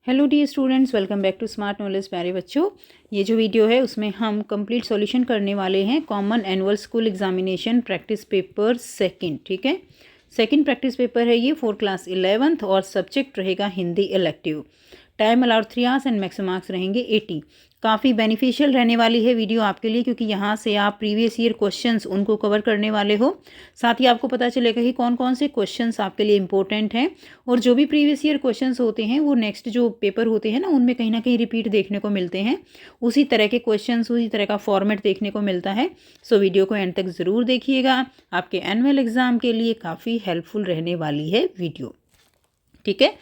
Hello dear students, welcome back to smart knowledge. प्यारे बच्चों, ये जो वीडियो है उसमें हम कंप्लीट सॉल्यूशन करने वाले हैं common annual school examination practice paper second. ठीक है, सेकंड प्रैक्टिस पेपर है ये फॉर क्लास 11th और सब्जेक्ट रहेगा Hindi elective. Time allowed 3 hours and maximum marks रहेंगे 80। काफ़ी बेनिफिशियल रहने वाली है वीडियो आपके लिए, क्योंकि यहाँ से आप प्रीवियस ईयर क्वेश्चंस उनको कवर करने वाले हो। साथ ही आपको पता चलेगा कि कौन कौन से क्वेश्चंस आपके लिए इंपॉर्टेंट हैं, और जो भी प्रीवियस ईयर क्वेश्चंस होते हैं वो नेक्स्ट जो पेपर होते हैं ना उनमें कहीं रिपीट देखने को मिलते हैं। उसी तरह के क्वेश्चंस, उसी तरह का फॉर्मेट देखने को मिलता है। सो वीडियो को एंड तक ज़रूर देखिएगा, आपके एनुअल एग्ज़ाम के लिए काफ़ी हेल्पफुल रहने वाली है वीडियो। ठीक है,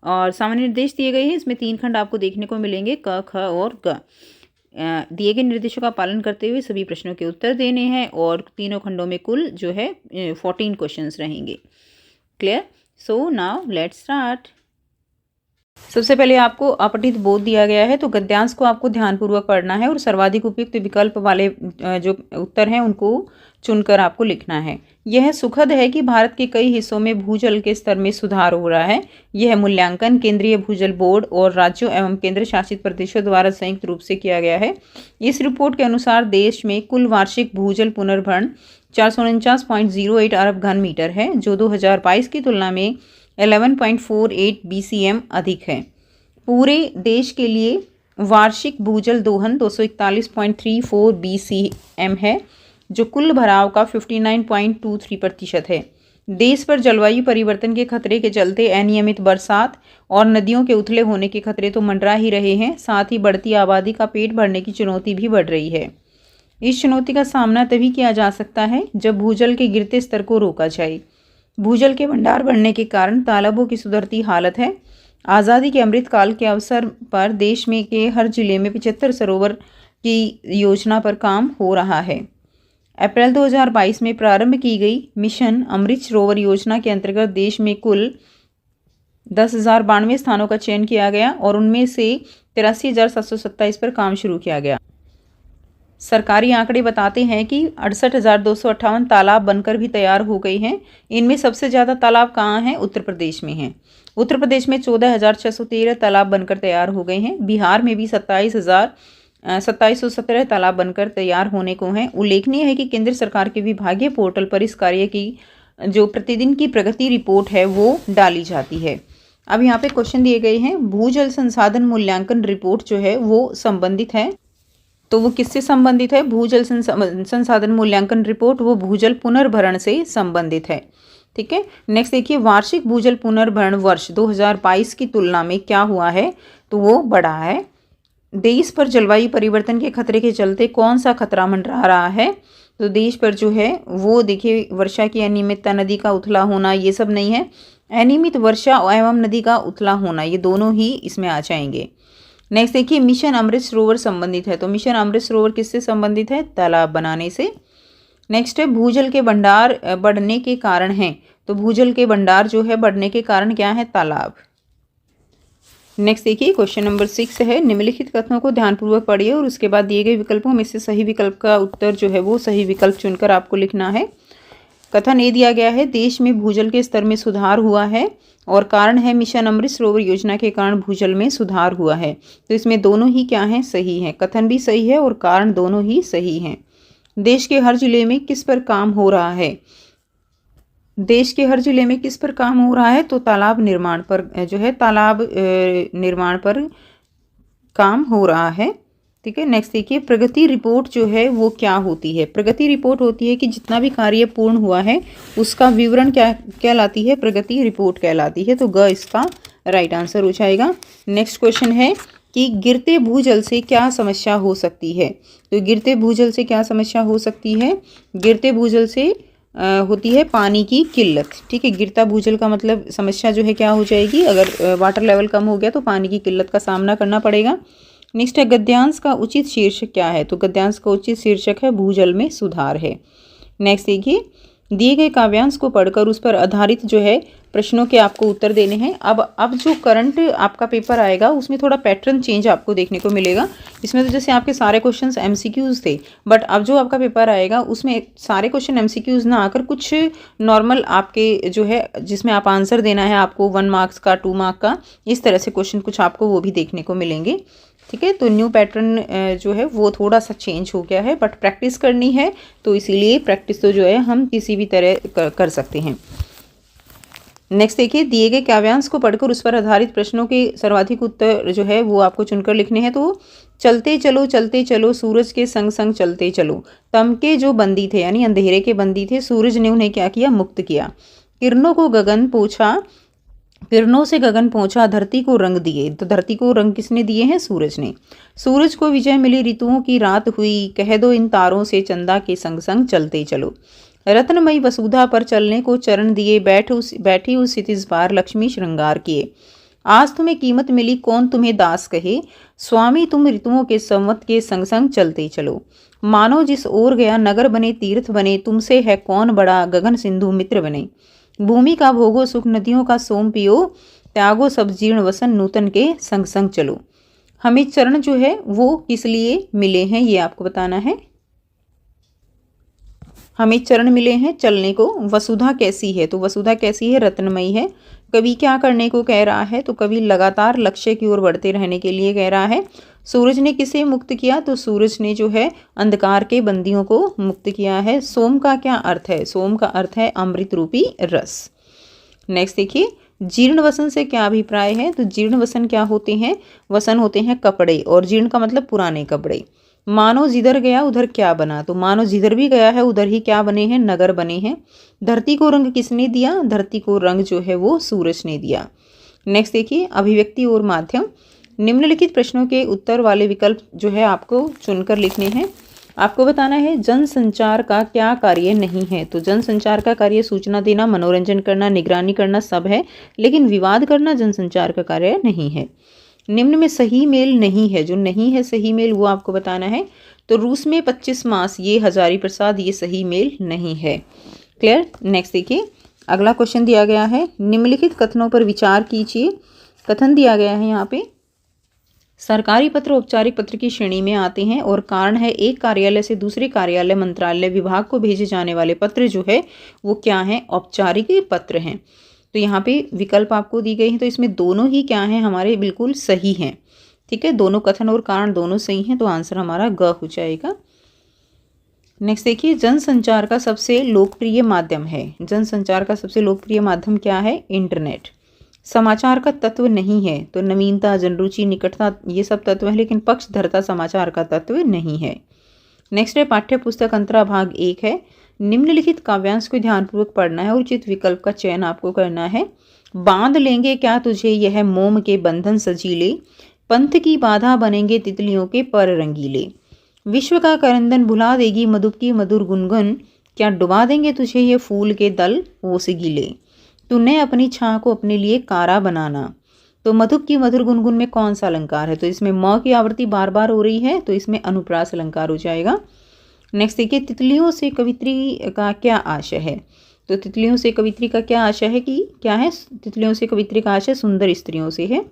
और सामान्य निर्देश दिए गए हैं, इसमें 3 खंड आपको देखने को मिलेंगे, क, ख और ग। दिए गए निर्देशों का पालन करते हुए सभी प्रश्नों के उत्तर देने हैं, और तीनों खंडों में कुल जो है 14 क्वेश्चंस रहेंगे। Clear? So now let's start. सबसे पहले आपको अपठित बोध दिया गया है, तो गद्यांश को आपको ध्यानपूर्वक पढ़ना है और सर्वाधिक उपयुक्त विकल्प वाले जो उत्तर हैं उनको चुनकर आपको लिखना है। यह सुखद है कि भारत के कई हिस्सों में भूजल के स्तर में सुधार हो रहा है। यह मूल्यांकन केंद्रीय भूजल बोर्ड और राज्यों एवं केंद्र शासित प्रदेशों द्वारा संयुक्त रूप से किया गया है। इस रिपोर्ट के अनुसार देश में कुल वार्षिक भूजल पुनर्भरण 449.08 अरब घन मीटर है, जो 2022 की तुलना में 11.48 BCM अधिक है। पूरे देश के लिए वार्षिक भूजल दोहन 241.34 BCM है, जो कुल भराव का 59.23% है। देश पर जलवायु परिवर्तन के खतरे के चलते अनियमित बरसात और नदियों के उथले होने के खतरे तो मंडरा ही रहे हैं, साथ ही बढ़ती आबादी का पेट भरने की चुनौती भी बढ़ रही है। इस चुनौती का सामना तभी किया जा सकता है जब भूजल के गिरते स्तर को रोका जाए। भूजल के भंडार बढ़ने के कारण तालाबों की सुधरती हालत है। आज़ादी के अमृत काल के अवसर पर देश में के हर जिले में 75 सरोवर की योजना पर काम हो रहा है। अप्रैल 2022 में प्रारंभ की गई मिशन अमृत सरोवर योजना के अंतर्गत देश में कुल 10,092 स्थानों का चयन किया गया और उनमें से 83,727 पर काम शुरू किया गया। सरकारी आंकड़े बताते हैं कि 68,258 तालाब बनकर भी तैयार हो गए हैं। इनमें सबसे ज़्यादा तालाब कहाँ हैं? उत्तर प्रदेश में हैं। उत्तर प्रदेश में 14,613 तालाब बनकर तैयार हो गए हैं। बिहार में भी 27,717 तालाब बनकर तैयार होने को हैं। उल्लेखनीय है कि केंद्र सरकार के विभागीय पोर्टल पर इस कार्य की जो प्रतिदिन की प्रगति रिपोर्ट है वो डाली जाती है। अब यहाँ पे क्वेश्चन दिए गए हैं, भूजल संसाधन मूल्यांकन रिपोर्ट जो है वो संबंधित है, तो वो किससे संबंधित है? भूजल संसाधन मूल्यांकन रिपोर्ट वो भूजल पुनर्भरण से संबंधित है। ठीक है, नेक्स्ट देखिए, वार्षिक भूजल पुनर्भरण वर्ष 2022 की तुलना में क्या हुआ है? तो वो बढ़ा है। देश पर जलवायु परिवर्तन के खतरे के चलते कौन सा खतरा मंडरा रहा है? तो देश पर जो है वो देखिए, वर्षा की अनियमितता, नदी का उथला होना, ये सब नहीं है। अनियमित वर्षा एवं नदी का उथला होना, ये दोनों ही इसमें आ जाएंगे। नेक्स्ट देखिए, मिशन अमृत सरोवर संबंधित है, तो मिशन अमृत सरोवर किससे संबंधित है? तालाब बनाने से। नेक्स्ट है, भूजल के भंडार बढ़ने के कारण हैं, तो भूजल के भंडार जो है बढ़ने के कारण क्या है? तालाब। नेक्स्ट देखिए, क्वेश्चन नंबर 6 है, निम्नलिखित कथनों को ध्यानपूर्वक पढ़िए और उसके बाद दिए गए विकल्पों में से सही विकल्प का उत्तर जो है वो सही विकल्प चुनकर आपको लिखना है। कथन ए दिया गया है, देश में भूजल के स्तर में सुधार हुआ है और कारण है मिशन अमृत सरोवर योजना के कारण भूजल में सुधार हुआ है। तो इसमें दोनों ही क्या हैं? सही हैं। कथन भी सही है और कारण दोनों ही सही हैं। देश के हर जिले में किस पर काम हो रहा है? देश के हर जिले में किस पर काम हो रहा है? तो तालाब निर्माण पर जो है, तालाब निर्माण पर काम हो रहा है। ठीक है, नेक्स्ट देखिए, प्रगति रिपोर्ट जो है वो क्या होती है? प्रगति रिपोर्ट होती है कि जितना भी कार्य पूर्ण हुआ है उसका विवरण क्या कहलाती है? प्रगति रिपोर्ट कहलाती है। तो ग इसका राइट आंसर हो जाएगा। नेक्स्ट क्वेश्चन है कि गिरते भूजल से क्या समस्या हो सकती है? तो गिरते भूजल से क्या समस्या हो सकती है? गिरते भूजल से होती है पानी की किल्लत। ठीक है, गिरता भूजल का मतलब समस्या जो है क्या हो जाएगी? अगर वाटर लेवल कम हो गया तो पानी की किल्लत का सामना करना पड़ेगा। नेक्स्ट है, गद्यांश का उचित शीर्षक क्या है? तो गद्यांश का उचित शीर्षक है भूजल में सुधार है। नेक्स्ट देखिए, दिए गए काव्यांश को पढ़कर उस पर आधारित जो है प्रश्नों के आपको उत्तर देने हैं। अब जो करंट आपका पेपर आएगा उसमें थोड़ा पैटर्न चेंज आपको देखने को मिलेगा। इसमें तो जैसे आपके सारे क्वेश्चंस एमसीक्यूज थे, बट अब जो आपका पेपर आएगा उसमें सारे क्वेश्चन एमसीक्यूज ना आकर कुछ नॉर्मल आपके जो है जिसमें आप आंसर देना है आपको 1 मार्क्स का 2 मार्क का, इस तरह से क्वेश्चन कुछ आपको वो भी देखने को मिलेंगे। ठीक है, तो न्यू पैटर्न जो है वो थोड़ा सा चेंज हो गया है, बट प्रैक्टिस करनी है तो इसीलिए प्रैक्टिस तो जो है हम किसी भी तरह कर सकते हैं। नेक्स्ट देखिए, दिए गए काव्यांश को पढ़कर उस पर आधारित प्रश्नों के सर्वाधिक उत्तर जो है वो आपको चुनकर लिखने हैं। तो चलते चलो सूरज के संग संग चलते चलो। तम के जो बंदी थे यानी अंधेरे के बंदी थे, सूरज ने उन्हें क्या किया, मुक्त किया। किरणों से गगन पहुंचा, धरती को रंग दिए। तो धरती को रंग किसने दिए हैं, सूरज ने। सूरज को विजय मिली, ऋतुओं की रात हुई, कह दो इन तारों से चंदा के संग संग चलते चलो। रत्नमयी वसुधा पर चलने को चरण दिए, बैठी उस क्षितिज पार लक्ष्मी श्रृंगार किए। आज तुम्हें कीमत मिली, कौन तुम्हें दास कहे, स्वामी तुम ऋतुओं के संवत के संग संग चलते चलो। मानो जिस ओर गया नगर बने तीर्थ बने, तुमसे है कौन बड़ा, गगन सिंधु मित्र बने। भूमि का भोगो सुख, नदियों का सोम पियो, त्यागो सब जीर्ण वसन, नूतन के संग संग चलो। हमें चरण जो है वो किस लिए मिले हैं ये आपको बताना है। हमें चरण मिले हैं चलने को। वसुधा कैसी है, तो वसुधा कैसी है, रत्नमयी है। कवि क्या करने को कह रहा है, तो कवि लगातार लक्ष्य की ओर बढ़ते रहने के लिए कह रहा है। सूरज ने किसे मुक्त किया, तो सूरज ने जो है अंधकार के बंदियों को मुक्त किया है। सोम का क्या अर्थ है, सोम का अर्थ है अमृत रूपी रस। नेक्स्ट देखिए, जीर्ण वसन से क्या अभिप्राय है, तो जीर्ण वसन क्या होते हैं, वसन होते हैं कपड़े, और जीर्ण का मतलब पुराने कपड़े। मानो जिधर गया उधर क्या बना, तो मानो जिधर भी गया है उधर ही क्या बने हैं, नगर बने हैं। धरती को रंग किसने दिया, धरती को रंग जो है वो सूरज ने दिया। नेक्स्ट देखिए, अभिव्यक्ति और माध्यम। निम्नलिखित प्रश्नों के उत्तर वाले विकल्प जो है आपको चुनकर लिखने हैं। आपको बताना है जनसंचार का क्या कार्य नहीं है, तो जनसंचार का कार्य सूचना देना, मनोरंजन करना, निगरानी करना सब है, लेकिन विवाद करना जनसंचार का कार्य नहीं है। निम्न में सही मेल नहीं है, जो नहीं है सही मेल वो आपको बताना है। तो रूस में 25 मास, ये हजारी प्रसाद, ये सही मेल नहीं है। क्लियर। नेक्स्ट देखिए, अगला क्वेश्चन दिया गया है, निम्नलिखित कथनों पर विचार कीजिए। कथन दिया गया है यहाँ पे, सरकारी पत्र औपचारिक पत्र की श्रेणी में आते हैं और कारण है एक कार्यालय से दूसरे कार्यालय, मंत्रालय, विभाग को भेजे जाने वाले पत्र जो है वो क्या है, औपचारिक पत्र हैं। तो यहाँ पे विकल्प आपको दी गई हैं, तो इसमें दोनों ही क्या हैं, हमारे बिल्कुल सही हैं। ठीक है, दोनों कथन और कारण दोनों सही हैं, तो आंसर हमारा ग हो जाएगा। नेक्स्ट देखिए, जनसंचार का सबसे लोकप्रिय माध्यम है। जनसंचार का सबसे लोकप्रिय माध्यम क्या है, इंटरनेट। समाचार का तत्व नहीं है, तो नवीनता, जनरुचि, निकटता, ये सब तत्व है, लेकिन पक्षधरता समाचार का तत्व नहीं है। नेक्स्ट है पाठ्य पुस्तक अंतरा भाग 1 है। निम्नलिखित काव्यांश को ध्यानपूर्वक पढ़ना है और उचित विकल्प का चयन आपको करना है। बांध लेंगे क्या तुझे यह मोम के बंधन सजीले, पंथ की बाधा बनेंगे तितलियों के पर रंगीले। विश्व का करंदन भुला देगी मधुप की मधुर गुनगुन, क्या डुबा देंगे तुझे ये फूल के दल ओस गीले। तूने अपनी छां को अपने लिए कारा बनाना। तो मधुप की मधुर गुनगुन में कौन सा अलंकार है, तो इसमें म की आवृत्ति बार बार हो रही है, तो इसमें अनुप्रास अलंकार हो जाएगा। नेक्स्ट देखिए, तितलियों से कवित्री का क्या आशय है, तो तितलियों से कवित्री का क्या आशय है कि क्या है, तितलियों से कवित्री का आशय सुंदर स्त्रियों से है।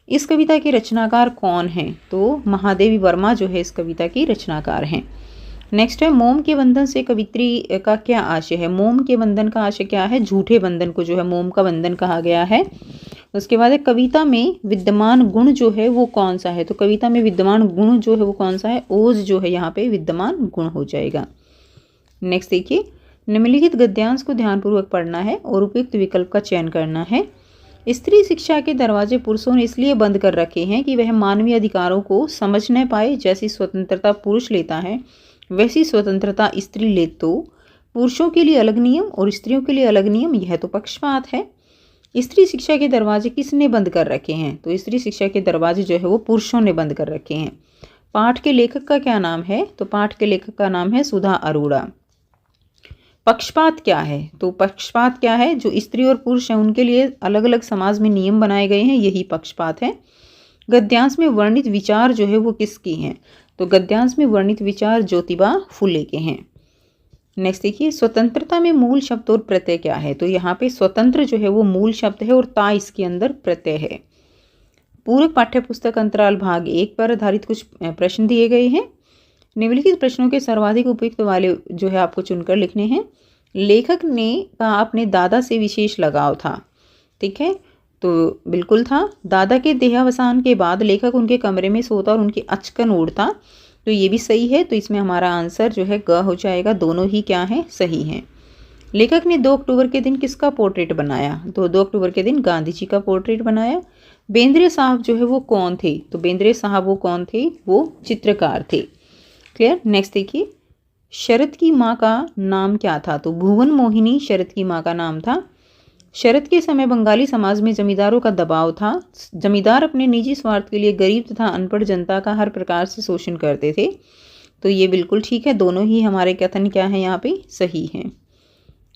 इस कविता के रचनाकार कौन हैं, तो महादेवी वर्मा जो है इस कविता की रचनाकार हैं। नेक्स्ट है, मोम के बंधन से कवित्री का क्या आशय है। मोम के बंधन का आशय क्या है, झूठे बंधन को जो है मोम का बंधन कहा गया है। उसके बाद कविता में विद्यमान गुण जो है वो कौन सा है, तो कविता में विद्यमान गुण जो है वो कौन सा है, ओज जो है यहाँ पे विद्यमान गुण हो जाएगा। नेक्स्ट देखिए, निम्नलिखित गद्यांश को ध्यानपूर्वक पढ़ना है और उपयुक्त विकल्प का चयन करना है। स्त्री शिक्षा के दरवाजे पुरुषों ने इसलिए बंद कर रखे हैं कि वह मानवीय अधिकारों को समझ न पाए। जैसी स्वतंत्रता पुरुष लेता है वैसी स्वतंत्रता स्त्री ले, तो पुरुषों के लिए अलग नियम और स्त्रियों के लिए अलग नियम, यह तो पक्षपात है। स्त्री शिक्षा के दरवाजे किसने बंद कर रखे हैं, तो स्त्री शिक्षा के दरवाजे जो है वो पुरुषों ने बंद कर रखे हैं। पाठ के लेखक का क्या नाम है, तो पाठ के लेखक का नाम है सुधा अरोड़ा। पक्षपात क्या है, तो पक्षपात क्या है, जो स्त्री और पुरुष हैं उनके लिए अलग अलग समाज में नियम बनाए गए हैं, यही पक्षपात है। गद्यांश में वर्णित विचार जो है वो किसके हैं, तो गद्यांश में वर्णित विचार ज्योतिबा फुले के हैं। नेक्स्ट देखिए, स्वतंत्रता में मूल शब्द और प्रत्यय क्या है? तो यहाँ पे स्वतंत्र जो है वो मूल शब्द है और ता इसके अंदर प्रत्यय है। पूरक पाठ्यपुस्तक अंतराल भाग 1 पर आधारित कुछ प्रश्न दिए गए हैं। निम्नलिखित प्रश्नों के सर्वाधिक उपयुक्त वाले जो है आपको चुनकर लिखने हैं। लेखक ने कहा अपने दादा से विशेष लगाव था, ठीक है, तो बिल्कुल था। दादा के देहावसान के बाद लेखक उनके कमरे में सोता और उनकी अचकन ओढ़ता, तो ये भी सही है। तो इसमें हमारा आंसर जो है ग हो जाएगा। दोनों ही क्या हैं? सही हैं। लेखक ने 2 अक्टूबर के दिन किसका पोर्ट्रेट बनाया? तो 2 अक्टूबर के दिन गांधी जी का पोर्ट्रेट बनाया। बेंद्रे साहब जो है वो कौन थे? तो बेंद्रे साहब वो कौन थे? वो चित्रकार थे। क्लियर। नेक्स्ट देखिए, शरद की माँ का नाम क्या था? तो भुवन मोहिनी शरद की माँ का नाम था। शरद के समय बंगाली समाज में जमींदारों का दबाव था। जमींदार अपने निजी स्वार्थ के लिए गरीब तथा अनपढ़ जनता का हर प्रकार से शोषण करते थे। तो ये बिल्कुल ठीक है। दोनों ही हमारे कथन क्या हैं? यहाँ पे सही हैं।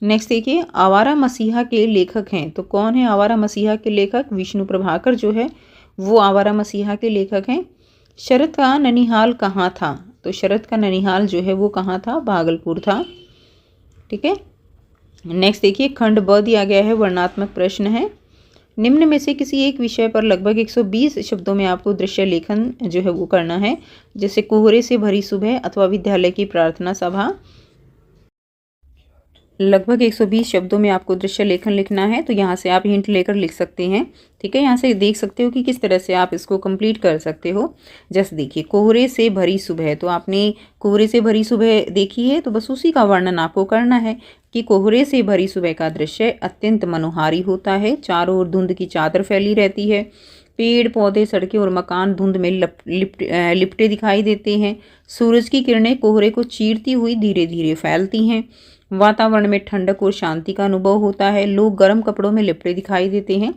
नेक्स्ट देखिए, आवारा मसीहा के लेखक हैं। तो कौन है आवारा मसीहा के लेखक? विष्णु प्रभाकर जो है वो आवारा मसीहा के लेखक हैं। शरद का ननिहाल कहाँ था? तो शरद का ननिहाल जो है वो कहाँ था? भागलपुर था, ठीक है। नेक्स्ट देखिए, खंड ब दिया गया है, वर्णनात्मक प्रश्न है। निम्न में से किसी एक विषय पर लगभग 120 शब्दों में आपको दृश्य लेखन जो है वो करना है, जैसे कोहरे से भरी सुबह अथवा विद्यालय की प्रार्थना सभा। लगभग 120 शब्दों में आपको दृश्य लेखन लिखना है। तो यहाँ से आप हिंट लेकर लिख सकते हैं, ठीक है। यहाँ से देख सकते हो कि किस तरह से आप इसको कंप्लीट कर सकते हो। जैसे देखिए, कोहरे से भरी सुबह, तो आपने कोहरे से भरी सुबह देखी है, तो बस उसी का वर्णन आपको करना है कि कोहरे से भरी सुबह का दृश्य अत्यंत मनोहारी होता है। चारों ओर धुंध की चादर फैली रहती है। पेड़ पौधे, सड़कें और मकान धुंध में लिपटे दिखाई देते हैं। सूरज की किरणें कोहरे को चीरती हुई धीरे धीरे फैलती हैं। वातावरण में ठंडक और शांति का अनुभव होता है। लोग गर्म कपड़ों में लिपटे दिखाई देते हैं।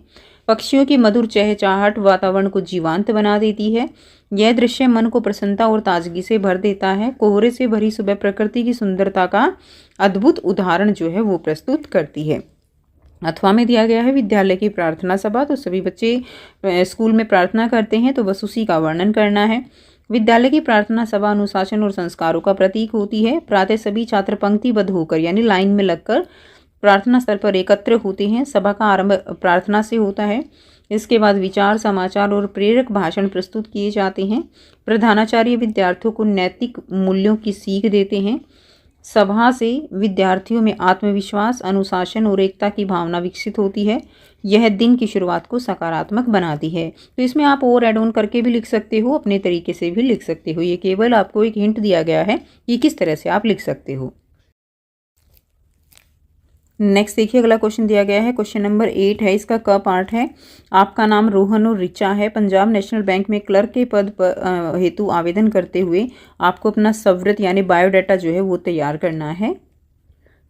पक्षियों की मधुर चहचहाहट वातावरण को जीवंत बना देती है। यह दृश्य मन को प्रसन्नता और ताजगी से भर देता है। कोहरे से भरी सुबह प्रकृति की सुंदरता का अद्भुत उदाहरण जो है वो प्रस्तुत करती है। अथवा में दिया गया है विद्यालय की प्रार्थना सभा, तो सभी बच्चे स्कूल में प्रार्थना करते हैं, तो बस उसी का वर्णन करना है। विद्यालय की प्रार्थना सभा अनुशासन और संस्कारों का प्रतीक होती है। प्रातः सभी छात्र पंक्तिबद्ध होकर यानी लाइन में लगकर प्रार्थना स्थल पर एकत्र होते हैं। सभा का आरंभ प्रार्थना से होता है। इसके बाद विचार, समाचार और प्रेरक भाषण प्रस्तुत किए जाते हैं। प्रधानाचार्य विद्यार्थियों को नैतिक मूल्यों की सीख देते हैं। सभा से विद्यार्थियों में आत्मविश्वास, अनुशासन और एकता की भावना विकसित होती है। यह दिन की शुरुआत को सकारात्मक बनाती है। तो इसमें आप और ऐड ऑन करके भी लिख सकते हो, अपने तरीके से भी लिख सकते हो। ये केवल आपको एक हिंट दिया गया है कि किस तरह से आप लिख सकते हो। नेक्स्ट देखिए, अगला क्वेश्चन दिया गया है, क्वेश्चन नंबर 8 है। इसका क पार्ट है। आपका नाम रोहन और रिचा है। पंजाब नेशनल बैंक में क्लर्क के पद पर हेतु आवेदन करते हुए आपको अपना सवृत यानी बायोडाटा जो है वो तैयार करना है।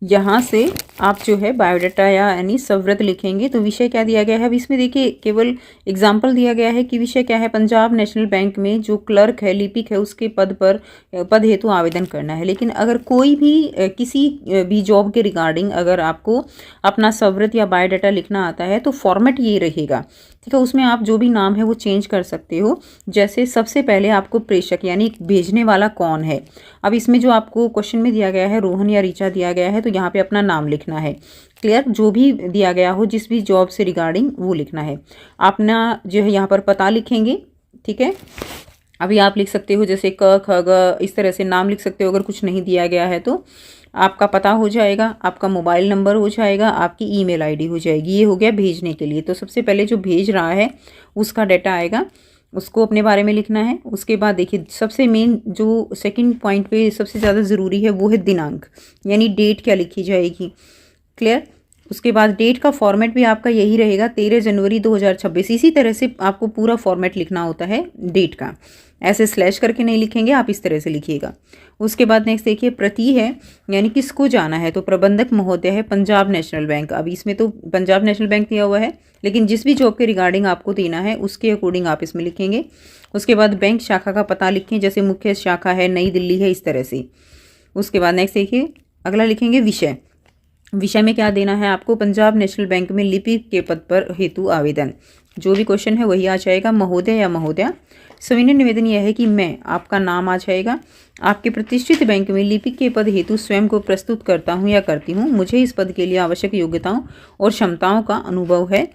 यहाँ से आप जो है बायोडाटा यानी सवृत लिखेंगे। तो विषय क्या दिया गया है? अब इसमें देखिए केवल एग्जाम्पल दिया गया है कि विषय क्या है। पंजाब नेशनल बैंक में जो क्लर्क है, लिपिक है, उसके पद हेतु आवेदन करना है। लेकिन अगर कोई भी किसी भी जॉब के रिगार्डिंग अगर आपको अपना सवृत या बायोडाटा लिखना आता है तो फॉर्मेट ये रहेगा, ठीक है। उसमें आप जो भी नाम है वो चेंज कर सकते हो। जैसे सबसे पहले आपको प्रेषक यानी भेजने वाला कौन है। अब इसमें जो आपको क्वेश्चन में दिया गया है रोहन या रीचा दिया गया है, तो यहाँ पे अपना नाम लिखना है। क्लियर। जो भी दिया गया हो जिस भी जॉब से रिगार्डिंग वो लिखना है। अपना जो है यहाँ पर पता लिखेंगे, ठीक है। अभी आप लिख सकते हो जैसे क ख ग, इस तरह से नाम लिख सकते हो। अगर कुछ नहीं दिया गया है तो आपका पता हो जाएगा, आपका मोबाइल नंबर हो जाएगा, आपकी ईमेल आईडी हो जाएगी। ये हो गया भेजने के लिए। तो सबसे पहले जो भेज रहा है उसका डाटा आएगा, उसको अपने बारे में लिखना है। उसके बाद देखिए सबसे मेन जो सेकंड पॉइंट पे सबसे ज़्यादा ज़रूरी है वो है दिनांक यानी डेट क्या लिखी जाएगी। क्लियर। उसके बाद डेट का फॉर्मेट भी आपका यही रहेगा 13 जनवरी 2026। इसी तरह से आपको पूरा फॉर्मेट लिखना होता है डेट का। ऐसे स्लैश करके नहीं लिखेंगे, आप इस तरह से लिखिएगा। उसके बाद नेक्स्ट देखिए प्रति है यानी किसको जाना है। तो प्रबंधक महोदय है पंजाब नेशनल बैंक। अब इसमें तो पंजाब नेशनल बैंक दिया हुआ है, लेकिन जिस भी जॉब के रिगार्डिंग आपको देना है उसके अकॉर्डिंग आप इसमें लिखेंगे। उसके बाद बैंक शाखा का पता लिखें, जैसे मुख्य शाखा है नई दिल्ली है, इस तरह से। उसके बाद नेक्स्ट देखिए अगला लिखेंगे विषय। विषय में क्या देना है आपको? पंजाब नेशनल बैंक में लिपिक के पद पर हेतु आवेदन। जो भी क्वेश्चन है वही आ जाएगा, महोदय या महोदया। सविनय निवेदन यह है कि मैं, आपका नाम आ जाएगा, आपके प्रतिष्ठित बैंक में लिपिक के पद हेतु स्वयं को प्रस्तुत करता हूँ या करती हूँ। मुझे इस पद के लिए आवश्यक योग्यताओं और क्षमताओं का अनुभव है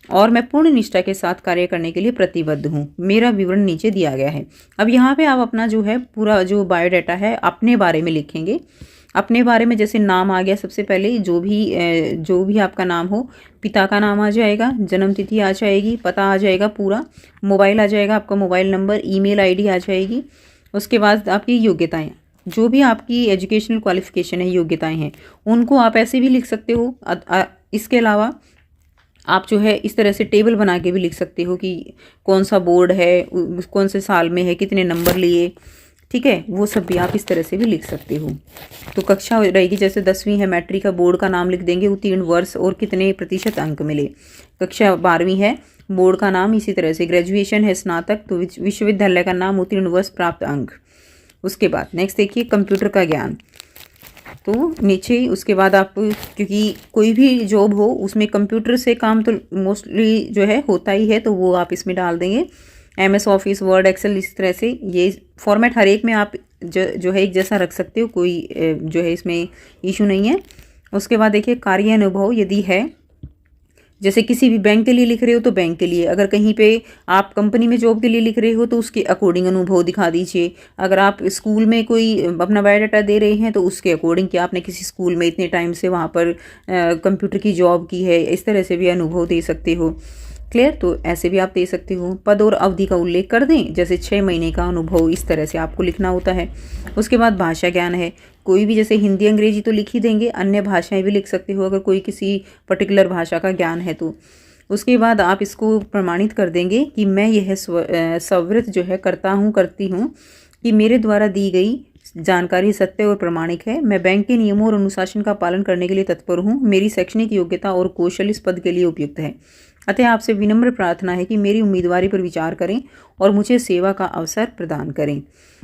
और मैं पूर्ण निष्ठा के साथ कार्य करने के लिए प्रतिबद्ध हूँ। मेरा विवरण नीचे दिया गया है। अब यहाँ पे आप अपना जो है पूरा जो बायोडाटा है अपने बारे में लिखेंगे। अपने बारे में जैसे नाम आ गया, सबसे पहले जो भी आपका नाम हो, पिता का नाम आ जाएगा, जन्म तिथि आ जाएगी, पता आ जाएगा पूरा, मोबाइल आ जाएगा, आपका मोबाइल नंबर, ईमेल आईडी आ जाएगी। उसके बाद आपकी योग्यताएं, जो भी आपकी एजुकेशनल क्वालिफिकेशन है, योग्यताएं हैं, उनको आप ऐसे भी लिख सकते हो। इसके अलावा आप जो है इस तरह से टेबल बना के भी लिख सकते हो कि कौन सा बोर्ड है, कौन से साल में है, कितने नंबर लिए, ठीक है, वो सब भी आप इस तरह से भी लिख सकते हो। तो कक्षा रहेगी जैसे 10वीं है, मैट्रिक का बोर्ड का नाम लिख देंगे, उत्तीर्ण वर्ष और कितने प्रतिशत अंक मिले। कक्षा 12वीं है, बोर्ड का नाम, इसी तरह से ग्रेजुएशन है, स्नातक, तो विश्वविद्यालय का नाम, उत्तीर्ण वर्ष, प्राप्त अंक। उसके बाद नेक्स्ट देखिए कंप्यूटर का ज्ञान, तो नीचे उसके बाद आप, क्योंकि कोई भी जॉब हो उसमें कंप्यूटर से काम तो मोस्टली जो है होता ही है, तो वो आप इसमें डाल देंगे। MS ऑफिस, वर्ड, एक्सेल, इस तरह से ये फॉर्मेट हर एक में आप जो है एक जैसा रख सकते हो, कोई जो है इसमें इशू नहीं है। उसके बाद देखिए कार्य अनुभव यदि है, जैसे किसी भी बैंक के लिए लिख रहे हो तो बैंक के लिए, अगर कहीं पे आप कंपनी में जॉब के लिए लिख रहे हो तो उसके अकॉर्डिंग अनुभव दिखा दीजिए। अगर आप स्कूल में कोई अपना बायोडाटा दे रहे हैं तो उसके अकॉर्डिंग कि आपने किसी स्कूल में इतने टाइम से वहाँ पर कंप्यूटर की जॉब की है, इस तरह से भी अनुभव दे सकते हो। क्लियर, तो ऐसे भी आप दे सकते हो। पद और अवधि का उल्लेख कर दें, जैसे 6 महीने का अनुभव, इस तरह से आपको लिखना होता है। उसके बाद भाषा ज्ञान है, कोई भी जैसे हिंदी अंग्रेजी तो लिख ही देंगे, अन्य भाषाएं भी लिख सकते हो अगर कोई किसी पर्टिकुलर भाषा का ज्ञान है तो। उसके बाद आप इसको प्रमाणित कर देंगे कि मैं यह स्वृत जो है करती हूँ कि मेरे द्वारा दी गई जानकारी सत्य और प्रमाणिक है। मैं बैंक के नियमों और अनुशासन का पालन करने के लिए तत्पर हूँ। मेरी शैक्षणिक योग्यता और कौशल इस पद के लिए उपयुक्त है। अतः आपसे विनम्र प्रार्थना है कि मेरी उम्मीदवारी पर विचार करें और मुझे सेवा का अवसर प्रदान करें।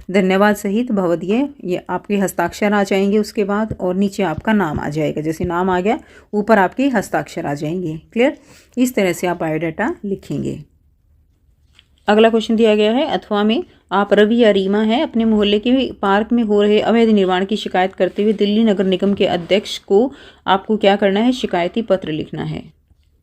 धन्यवाद सहित भवदीय, ये आपके हस्ताक्षर आ जाएंगे उसके बाद, और नीचे आपका नाम आ जाएगा। जैसे नाम आ गया, ऊपर आपके हस्ताक्षर आ जाएंगे। क्लियर, इस तरह से आप बायोडाटा लिखेंगे। अगला क्वेश्चन दिया गया है, अथवा में आप रवि या रीमा हैं, अपने मोहल्ले के पार्क में हो रहे अवैध निर्माण की शिकायत करते हुए दिल्ली नगर निगम के अध्यक्ष को आपको क्या करना है, शिकायती पत्र लिखना है।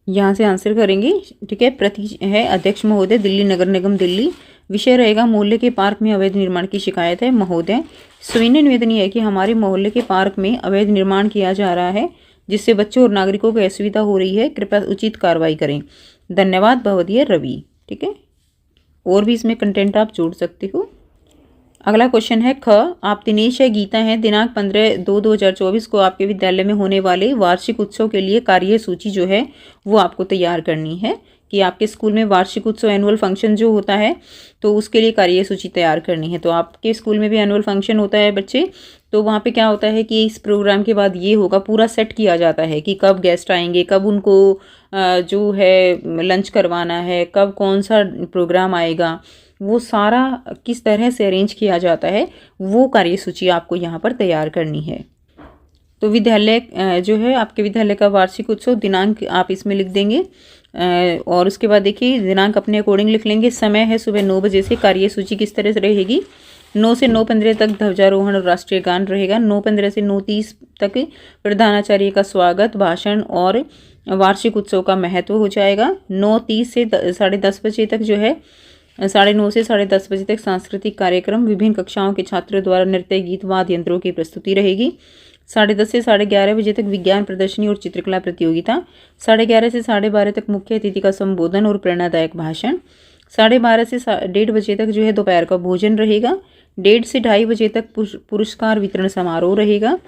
यहाँ से आंसर करेंगे, ठीक है। प्रति है अध्यक्ष महोदय, दिल्ली नगर निगम दिल्ली। विषय रहेगा मोहल्ले के पार्क में अवैध निर्माण की शिकायत है। महोदय, सविनय निवेदन है कि हमारे मोहल्ले के पार्क में अवैध निर्माण किया जा रहा है जिससे बच्चों और नागरिकों को असुविधा हो रही है, कृपया उचित कार्रवाई करें। धन्यवाद भवदीय रवि, ठीक है। और भी इसमें कंटेंट आप जोड़ सकते हो। अगला क्वेश्चन है ख, आप दिनेश या गीता हैं, दिनांक 15/2/2024 को आपके विद्यालय में होने वाले वार्षिक उत्सव के लिए कार्य सूची जो है वो आपको तैयार करनी है कि आपके स्कूल में वार्षिक उत्सव एनुअल फंक्शन जो होता है तो उसके लिए कार्य सूची तैयार करनी है। तो आपके स्कूल में भी एनुअल फंक्शन होता है बच्चे, तो वहाँ पे क्या होता है कि इस प्रोग्राम के बाद ये होगा, पूरा सेट किया जाता है कि कब गेस्ट आएंगे, कब उनको जो है लंच करवाना है, कब कौन सा प्रोग्राम आएगा, वो सारा किस तरह से अरेंज किया जाता है, वो कार्यसूची आपको यहाँ पर तैयार करनी है। तो विद्यालय जो है आपके विद्यालय का वार्षिक उत्सव दिनांक आप इसमें लिख देंगे, और उसके बाद देखिए दिनांक अपने अकॉर्डिंग लिख लेंगे। समय है सुबह 9 बजे से। कार्यसूची किस तरह से रहेगी, 9 से 9:15 तक ध्वजारोहण और राष्ट्रीय गान रहेगा। 9:15 से 9:30 तक प्रधानाचार्य का स्वागत, भाषण और वार्षिक उत्सव का महत्व हो जाएगा। 9:30 से 10:30 बजे तक जो है 9:30 से 10:30 बजे तक सांस्कृतिक कार्यक्रम, विभिन्न कक्षाओं के छात्रों द्वारा नृत्य, गीत, वाद्य यंत्रों की प्रस्तुति रहेगी। 10:30 से 11:30 बजे तक विज्ञान प्रदर्शनी और चित्रकला प्रतियोगिता। 11:30 से 12:30 तक मुख्य अतिथि का संबोधन और प्रेरणादायक भाषण। 12:30 से 1:30 बजे तक जो है दोपहर का भोजन रहेगा। 1:30 से 2:30 बजे तक पुरस्कार वितरण समारोह रहेगा,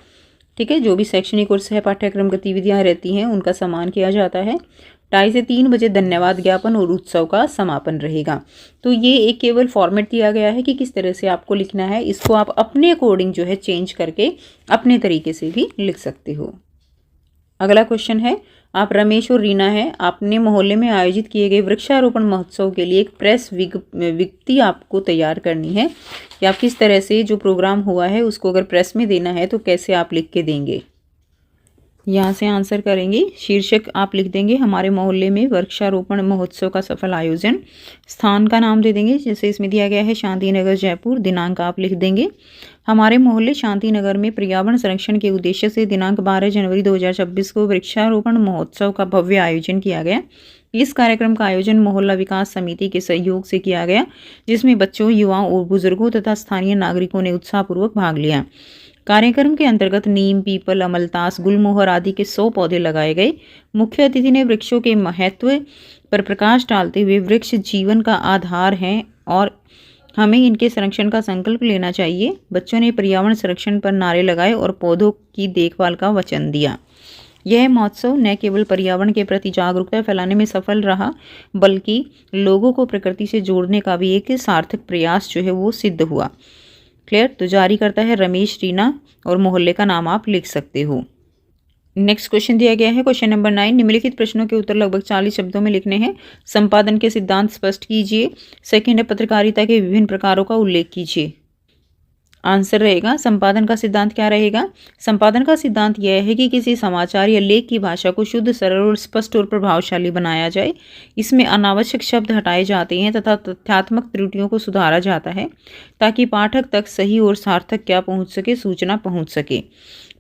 ठीक है। जो भी शैक्षणिक और सह पाठ्यक्रम गतिविधियां रहती हैं उनका सम्मान किया जाता है। 2:30 से 3 बजे धन्यवाद ज्ञापन और उत्सव का समापन रहेगा। तो ये एक केवल फॉर्मेट दिया गया है कि किस तरह से आपको लिखना है। इसको आप अपने अकॉर्डिंग जो है चेंज करके अपने तरीके से भी लिख सकते हो। अगला क्वेश्चन है, आप रमेश और रीना हैं, आपने मोहल्ले में आयोजित किए गए वृक्षारोपण महोत्सव के लिए एक प्रेस विज्ञप्ति आपको तैयार करनी है कि आप किस तरह से जो प्रोग्राम हुआ है उसको अगर प्रेस में देना है तो कैसे आप लिख के देंगे। यहाँ से आंसर करेंगे। शीर्षक आप लिख देंगे हमारे मोहल्ले में वृक्षारोपण महोत्सव का सफल आयोजन। स्थान का नाम दे देंगे, जैसे इसमें दिया गया है शांति नगर जयपुर। दिनांक आप लिख देंगे। हमारे मोहल्ले शांति नगर में पर्यावरण संरक्षण के उद्देश्य से दिनांक 12 जनवरी 2026 को वृक्षारोपण महोत्सव का भव्य आयोजन किया गया। इस कार्यक्रम का आयोजन मोहल्ला विकास समिति के सहयोग से किया गया, जिसमें बच्चों, युवाओं और बुजुर्गों तथा स्थानीय नागरिकों ने उत्साहपूर्वक भाग लिया। कार्यक्रम के अंतर्गत नीम, पीपल, अमलतास, गुलमोहर आदि के 100 पौधे लगाए गए। मुख्य अतिथि ने वृक्षों के महत्व पर प्रकाश डालते हुए वृक्ष जीवन का आधार हैं और हमें इनके संरक्षण का संकल्प लेना चाहिए। बच्चों ने पर्यावरण संरक्षण पर नारे लगाए और पौधों की देखभाल का वचन दिया। यह महोत्सव न केवल पर्यावरण के प्रति जागरूकता फैलाने में सफल रहा, बल्कि लोगों को प्रकृति से जोड़ने का भी एक सार्थक प्रयास जो है वो सिद्ध हुआ। क्लियर? तो जारी करता है रमेश रीना और मोहल्ले का नाम आप लिख सकते हो। नेक्स्ट क्वेश्चन दिया गया है क्वेश्चन नंबर 9। निम्नलिखित प्रश्नों के उत्तर लगभग 40 शब्दों में लिखने हैं। संपादन के सिद्धांत स्पष्ट कीजिए। सेकंड है पत्रकारिता के विभिन्न प्रकारों का उल्लेख कीजिए। आंसर रहेगा संपादन का सिद्धांत क्या रहेगा? संपादन का सिद्धांत यह है कि किसी समाचार या लेख की भाषा को शुद्ध, सरल और स्पष्ट और प्रभावशाली बनाया जाए। इसमें अनावश्यक शब्द हटाए जाते हैं तथा तथ्यात्मक त्रुटियों को सुधारा जाता है, ताकि पाठक तक सही और सार्थक क्या पहुंच सके, सूचना पहुंच सके।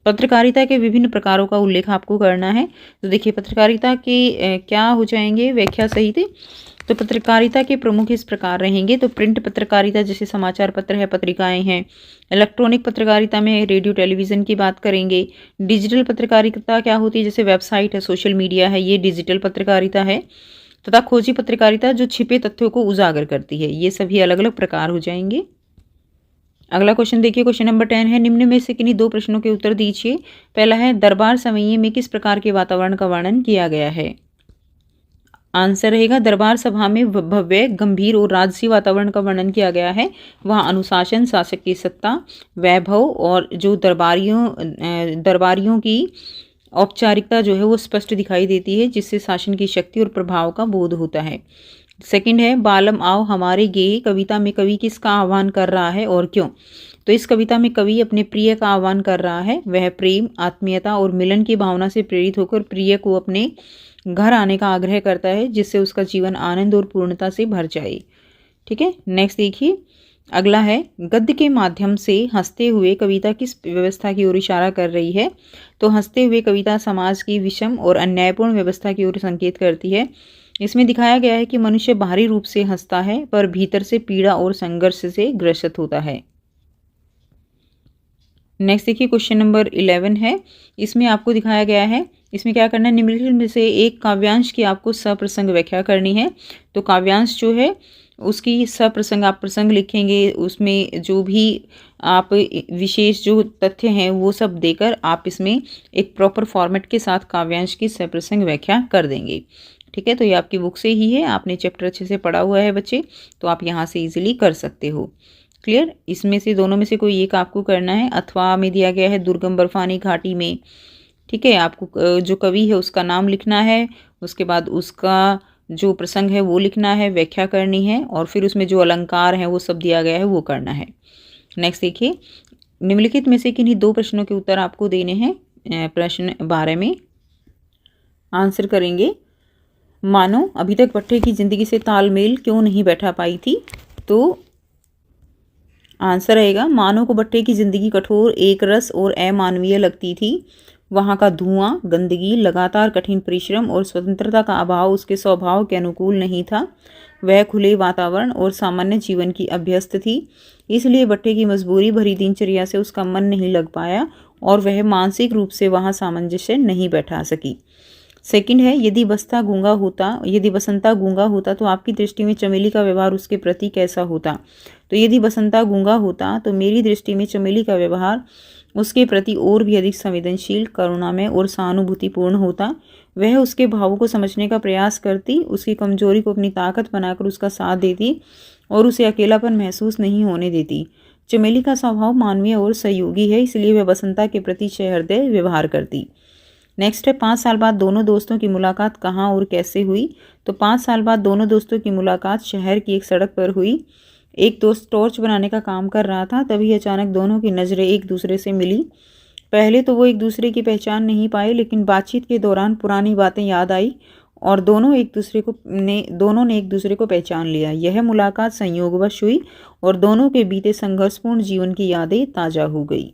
पत्रकारिता के विभिन्न प्रकारों का उल्लेख आपको करना है। तो देखिए पत्रकारिता के क्या हो जाएंगे व्याख्या सहित। तो पत्रकारिता के प्रमुख इस प्रकार रहेंगे। तो प्रिंट पत्रकारिता जैसे समाचार पत्र है, पत्रिकाएं हैं। इलेक्ट्रॉनिक पत्रकारिता में रेडियो टेलीविज़न की बात करेंगे। डिजिटल पत्रकारिता क्या होती है, जैसे वेबसाइट है, सोशल मीडिया है, ये डिजिटल पत्रकारिता है। तथा खोजी पत्रकारिता जो छिपे तथ्यों को उजागर करती है। ये सभी अलग अलग प्रकार हो जाएंगे। अगला क्वेश्चन देखिए, क्वेश्चन नंबर 10 है। निम्न में से किन्हीं 2 प्रश्नों के उत्तर दीजिए। पहला है दरबार समयी में किस प्रकार के वातावरण का वर्णन किया गया है? आंसर रहेगा दरबार सभा में भव्य, गंभीर और राजसी वातावरण का वर्णन किया गया है। वहाँ अनुशासन, शासक की सत्ता, वैभव और जो दरबारियों की औपचारिकता जो है वो स्पष्ट दिखाई देती है, जिससे शासन की शक्ति और प्रभाव का बोध होता है। सेकंड है बालम आओ हमारे गे कविता में कवि किसका आह्वान कर रहा है और क्यों? तो इस कविता में कवि अपने प्रिय का आह्वान कर रहा है। वह प्रेम, आत्मीयता और मिलन की भावना से प्रेरित होकर प्रिय को अपने घर आने का आग्रह करता है, जिससे उसका जीवन आनंद और पूर्णता से भर जाए। ठीक है, नेक्स्ट देखिए। अगला है गद्य के माध्यम से हंसते हुए कविता किस व्यवस्था की ओर इशारा कर रही है? तो हंसते हुए कविता समाज की विषम और अन्यायपूर्ण व्यवस्था की ओर संकेत करती है। इसमें दिखाया गया है कि मनुष्य बाहरी रूप से हंसता है, पर भीतर से पीड़ा और संघर्ष से ग्रसित होता है। नेक्स्ट देखिए, क्वेश्चन नंबर 11 है। इसमें आपको दिखाया गया है, इसमें क्या करना है, निम्नलिखित में से एक काव्यांश की आपको सप्रसंग व्याख्या करनी है। तो काव्यांश जो है उसकी सप्रसंग आप प्रसंग लिखेंगे, उसमें जो भी आप विशेष जो तथ्य हैं वो सब देकर आप इसमें एक प्रॉपर फॉर्मेट के साथ काव्यांश की सप्रसंग व्याख्या कर देंगे। ठीक है, तो ये आपकी बुक से ही है, आपने चैप्टर अच्छे से पढ़ा हुआ है बच्चे, तो आप यहाँ से इजीली कर सकते हो। क्लियर? इसमें से दोनों में से कोई एक आपको करना है। अथवा में दिया गया है दुर्गम बर्फानी घाटी में। ठीक है, आपको जो कवि है उसका नाम लिखना है, उसके बाद उसका जो प्रसंग है वो लिखना है, व्याख्या करनी है, और फिर उसमें जो अलंकार हैं वो सब दिया गया है वो करना है। नेक्स्ट देखिए, निम्नलिखित में से किन्हीं 2 प्रश्नों के उत्तर आपको देने हैं। प्रश्न 12 में आंसर करेंगे। मानो अभी तक भट्टे की जिंदगी से तालमेल क्यों नहीं बैठा पाई थी? तो आंसर रहेगा मानो को भट्टे की जिंदगी कठोर, एक रस और अमानवीय लगती थी। वहाँ का धुआं, गंदगी, लगातार कठिन परिश्रम और स्वतंत्रता का अभाव उसके स्वभाव के अनुकूल नहीं था। वह खुले वातावरण और सामान्य जीवन की अभ्यस्त थी, इसलिए भट्टे की मजबूरी भरी दिनचर्या से उसका मन नहीं लग पाया और वह मानसिक रूप से वहाँ सामंजस्य नहीं बैठा सकी। सेकंड है यदि बसंता गूंगा होता तो आपकी दृष्टि में चमेली का व्यवहार उसके प्रति कैसा होता? तो यदि बसंता गूंगा होता तो मेरी दृष्टि में चमेली का व्यवहार उसके प्रति और भी अधिक संवेदनशील, करुणामय और सहानुभूतिपूर्ण होता। वह उसके भावों को समझने का प्रयास करती, उसकी कमजोरी को अपनी ताकत बनाकर उसका साथ देती और उसे अकेलापन महसूस नहीं होने देती। चमेली का स्वभाव मानवीय और सहयोगी है, इसलिए वह बसंता के प्रति सहृदय व्यवहार करती। नेक्स्ट है 5 साल बाद दोनों दोस्तों की मुलाकात कहाँ और कैसे हुई? तो 5 साल बाद दोनों दोस्तों की मुलाकात शहर की एक सड़क पर हुई। एक दोस्त टॉर्च बनाने का काम कर रहा था, तभी अचानक दोनों की नज़रें एक दूसरे से मिली। पहले तो वो एक दूसरे की पहचान नहीं पाए, लेकिन बातचीत के दौरान पुरानी बातें याद आई और दोनों ने एक दूसरे को पहचान लिया। यह मुलाकात संयोगवश हुई और दोनों के बीते संघर्षपूर्ण जीवन की यादें ताज़ा हो गई।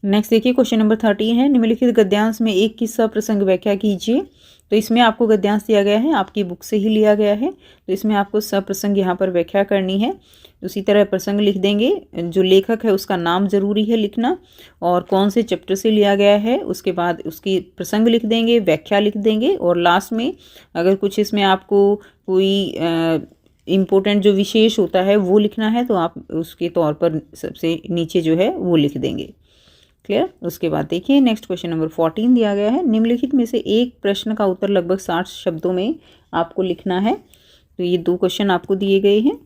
नेक्स्ट देखिए क्वेश्चन नंबर 13 है, निम्नलिखित गद्यांश में एक किस्सा प्रसंग व्याख्या कीजिए। तो इसमें आपको गद्यांश दिया गया है, आपकी बुक से ही लिया गया है, तो इसमें आपको सप्रसंग यहाँ पर व्याख्या करनी है। उसी तरह प्रसंग लिख देंगे, जो लेखक है उसका नाम ज़रूरी है लिखना और कौन से चैप्टर से लिया गया है, उसके बाद उसकी प्रसंग लिख देंगे, व्याख्या लिख देंगे और लास्ट में अगर कुछ इसमें आपको कोई इम्पोर्टेंट जो विशेष होता है वो लिखना है तो आप उसके तौर पर सबसे नीचे जो है वो लिख देंगे। क्लियर। उसके बाद देखिए नेक्स्ट क्वेश्चन नंबर 14 दिया गया है, निम्नलिखित में से एक प्रश्न का उत्तर लगभग 60 शब्दों में आपको लिखना है। तो ये 2 क्वेश्चन आपको दिए गए हैं।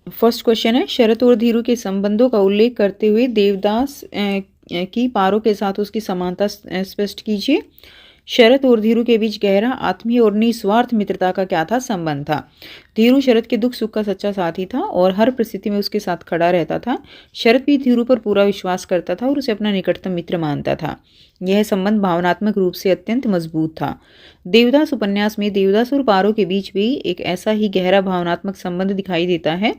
फर्स्ट क्वेश्चन है, शरत और धीरू के संबंधों का उल्लेख करते हुए देवदास की पारो के साथ उसकी समानता स्पष्ट कीजिए। शरत और धीरू के बीच गहरा आत्मीय और निस्वार्थ मित्रता का क्या था संबंध था। धीरू शरत के दुख सुख का सच्चा साथी था और हर परिस्थिति में उसके साथ खड़ा रहता था। शरत भी धीरू पर पूरा विश्वास करता था और उसे अपना निकटतम मित्र मानता था। यह संबंध भावनात्मक रूप से अत्यंत मजबूत था। देवदास उपन्यास में देवदास और पारो के बीच भी एक ऐसा ही गहरा भावनात्मक संबंध दिखाई देता है।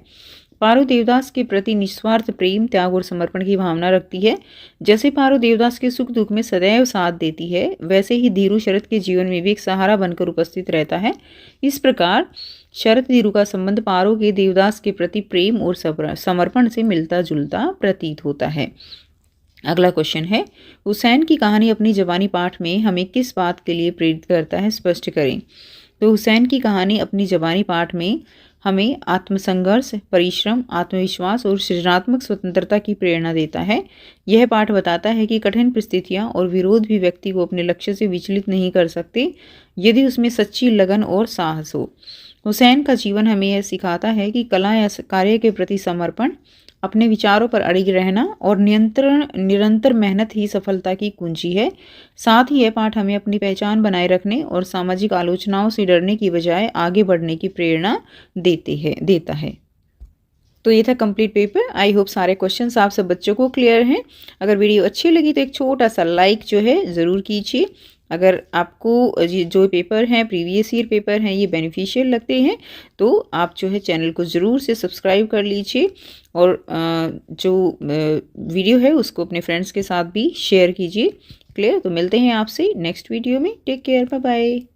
पारो देवदास के प्रति निस्वार्थ प्रेम, त्याग और समर्पण की भावना रखती है। जैसे पारो देवदास के सुख दुख में सदैव साथ देती है, वैसे ही धीरू शरत के जीवन में भी एक सहारा बनकर उपस्थित रहता है। इस प्रकार शरत धीरू का संबंध पारो के देवदास के प्रति प्रेम और समर्पण से मिलता जुलता प्रतीत होता है। अगला क्वेश्चन है, हुसैन की कहानी अपनी जबानी पाठ में हमें किस बात के लिए प्रेरित करता है, स्पष्ट करें। तो हुसैन की कहानी अपनी जबानी पाठ में हमें आत्मसंघर्ष, परिश्रम, आत्मविश्वास और सृजनात्मक स्वतंत्रता की प्रेरणा देता है। यह पाठ बताता है कि कठिन परिस्थितियां और विरोध भी व्यक्ति को अपने लक्ष्य से विचलित नहीं कर सकते यदि उसमें सच्ची लगन और साहस हो। हुसैन का जीवन हमें यह सिखाता है कि कला या कार्य के प्रति समर्पण, अपने विचारों पर अड़िग रहना और निरंतर मेहनत ही सफलता की कुंजी है। साथ ही यह पाठ हमें अपनी पहचान बनाए रखने और सामाजिक आलोचनाओं से डरने की बजाय आगे बढ़ने की प्रेरणा देता है। तो ये था कंप्लीट पेपर। आई होप सारे क्वेश्चंस आप सब बच्चों को क्लियर हैं। अगर वीडियो अच्छी लगी तो एक छोटा सा लाइक जो है ज़रूर कीजिए। अगर आपको जो पेपर हैं, प्रीवियस ईयर पेपर हैं, ये बेनिफिशियल लगते हैं तो आप जो है चैनल को ज़रूर से सब्सक्राइब कर लीजिए और जो वीडियो है उसको अपने फ्रेंड्स के साथ भी शेयर कीजिए। क्लियर। तो मिलते हैं आपसे नेक्स्ट वीडियो में। Take care, bye bye.